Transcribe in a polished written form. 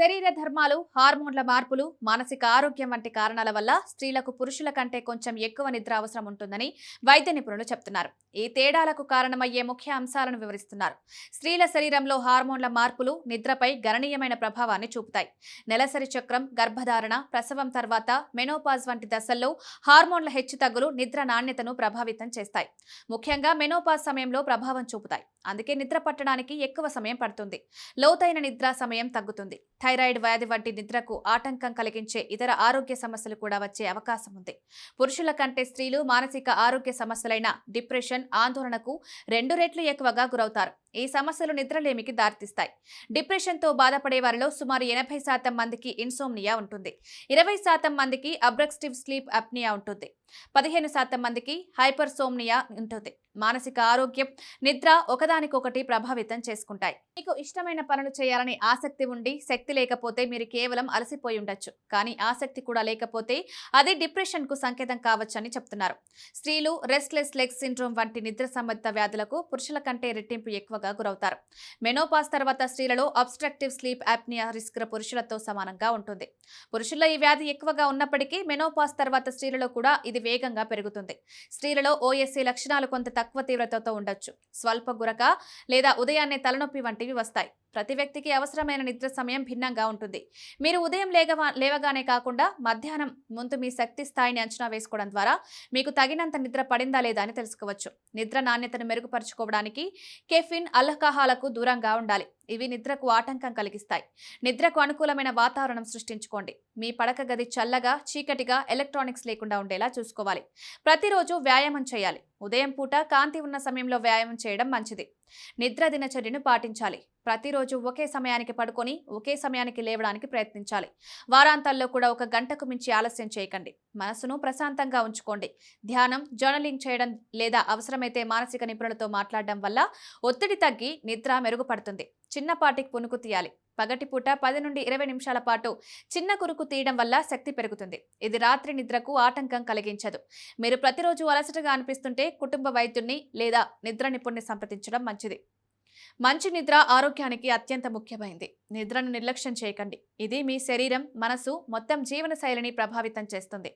శరీర ధర్మాలు, హార్మోన్ల మార్పులు, మానసిక ఆరోగ్యం వంటి కారణాల వల్ల స్త్రీలకు పురుషుల కంటే కొంచెం ఎక్కువ నిద్ర అవసరం ఉంటుందని వైద్య నిపుణులు చెప్తున్నారు. ఈ తేడాలకు కారణమయ్యే ముఖ్య అంశాలను వివరిస్తున్నారు. స్త్రీల శరీరంలో హార్మోన్ల మార్పులు నిద్రపై గణనీయమైన ప్రభావాన్ని చూపుతాయి. నెలసరి చక్రం, గర్భధారణ, ప్రసవం తర్వాత మెనోపాజ్ వంటి దశల్లో హార్మోన్ల హెచ్చుతగ్గులు నిద్ర నాణ్యతను ప్రభావితం చేస్తాయి. ముఖ్యంగా మెనోపాజ్ సమయంలో ప్రభావం చూపుతాయి. అందుకే నిద్ర పట్టడానికి ఎక్కువ సమయం పడుతుంది. లోతైన నిద్ర సమయం తగ్గుతుంది. థైరాయిడ్ వ్యాధి వంటి నిద్రకు ఆటంకం కలిగించే ఇతర ఆరోగ్య సమస్యలు కూడా వచ్చే అవకాశం ఉంది. పురుషుల కంటే స్త్రీలు మానసిక ఆరోగ్య సమస్యలైన డిప్రెషన్, ఆందోళనకు 2 రెట్లు ఎక్కువగా గురవుతారు. ఈ సమస్యలు నిద్రలేమికి దారితీస్తాయి. డిప్రెషన్తో బాధపడే వారిలో సుమారు 80% మందికి ఇన్సోమ్నియా ఉంటుంది. 20% మందికి అబ్స్ట్రక్టివ్ స్లీప్ అప్నియా ఉంటుంది. 15% మందికి హైపర్సోమ్నియా ఉంటుంది. మానసిక ఆరోగ్యం, నిద్ర ఒకదానికొకటి ప్రభావితం చేసుకుంటాయి. మీకు ఇష్టమైన పనులు చేయాలని ఆసక్తి ఉండి శక్తి లేకపోతే మీరు కేవలం అలసిపోయి ఉండొచ్చు. కానీ ఆసక్తి కూడా లేకపోతే అది డిప్రెషన్ కు సంకేతం కావచ్చని చెప్తున్నారు. స్త్రీలు రెస్ట్లెస్ లెగ్ సిండ్రోమ్ వంటి నిద్ర సంబంధిత వ్యాధులకు పురుషుల కంటే రెట్టింపు ఎక్కువగా గురవుతారు. మెనోపాజ్ తర్వాత స్త్రీలలో అబ్స్ట్రక్టివ్ స్లీప్ అప్నియా రిస్క్ పురుషులతో సమానంగా ఉంటుంది. పురుషుల్లో ఈ వ్యాధి ఎక్కువగా ఉన్నప్పటికీ మెనోపాజ్ తర్వాత స్త్రీలలో కూడా ఇది వేగంగా పెరుగుతుంది. స్త్రీలలో ఓఎస్సీ లక్షణాలు కొంత తక్కువ తీవ్రతతో ఉండొచ్చు. స్వల్ప గురక లేదా ఉదయాన్నే తలనొప్పి వంటివి వస్తాయి. ప్రతి వ్యక్తికి అవసరమైన నిద్ర సమయం భిన్నంగా ఉంటుంది. మీరు ఉదయం లేవగానే కాకుండా మధ్యాహ్నం ముందు మీ శక్తి స్థాయిని అంచనా వేసుకోవడం ద్వారా మీకు తగినంత నిద్ర పడిందా లేదా అని తెలుసుకోవచ్చు. నిద్ర నాణ్యతను మెరుగుపరుచుకోవడానికి కెఫిన్, ఆల్కహాల్కు దూరంగా ఉండాలి. ఇవి నిద్రకు ఆటంకం కలిగిస్తాయి. నిద్రకు అనుకూలమైన వాతావరణం సృష్టించుకోండి. మీ పడక గది చల్లగా, చీకటిగా, ఎలక్ట్రానిక్స్ లేకుండా ఉండేలా చూసుకోవాలి. ప్రతిరోజు వ్యాయామం చేయాలి. ఉదయం పూట కాంతి ఉన్న సమయంలో వ్యాయామం చేయడం మంచిది. నిద్ర దినచర్యను పాటించాలి. ప్రతిరోజు ఒకే సమయానికి పడుకొని ఒకే సమయానికి లేవడానికి ప్రయత్నించాలి. వారాంతాల్లో కూడా 1 గంటకు మించి ఆలస్యం చేయకండి. మనసును ప్రశాంతంగా ఉంచుకోండి. ధ్యానం, జర్నలింగ్ చేయడం లేదా అవసరమైతే మానసిక నిపుణులతో మాట్లాడడం వల్ల ఒత్తిడి తగ్గి నిద్ర మెరుగుపడుతుంది. చిన్నపాటి పునుకు తీయాలి. పగటిపూట 10 నుండి 20 నిమిషాల పాటు చిన్న కురుకు తీయడం వల్ల శక్తి పెరుగుతుంది. ఇది రాత్రి నిద్రకు ఆటంకం కలిగించదు. మీరు ప్రతిరోజు అలసటగా అనిపిస్తుంటే కుటుంబ వైద్యుడిని లేదా నిద్ర నిపుణుని సంప్రదించడం మంచిది. మంచి నిద్ర ఆరోగ్యానికి అత్యంత ముఖ్యమైనది. నిద్రను నిర్లక్ష్యం చేయకండి. ఇది మీ శరీరం, మనసు, మొత్తం జీవన శైలిని ప్రభావితం చేస్తుంది.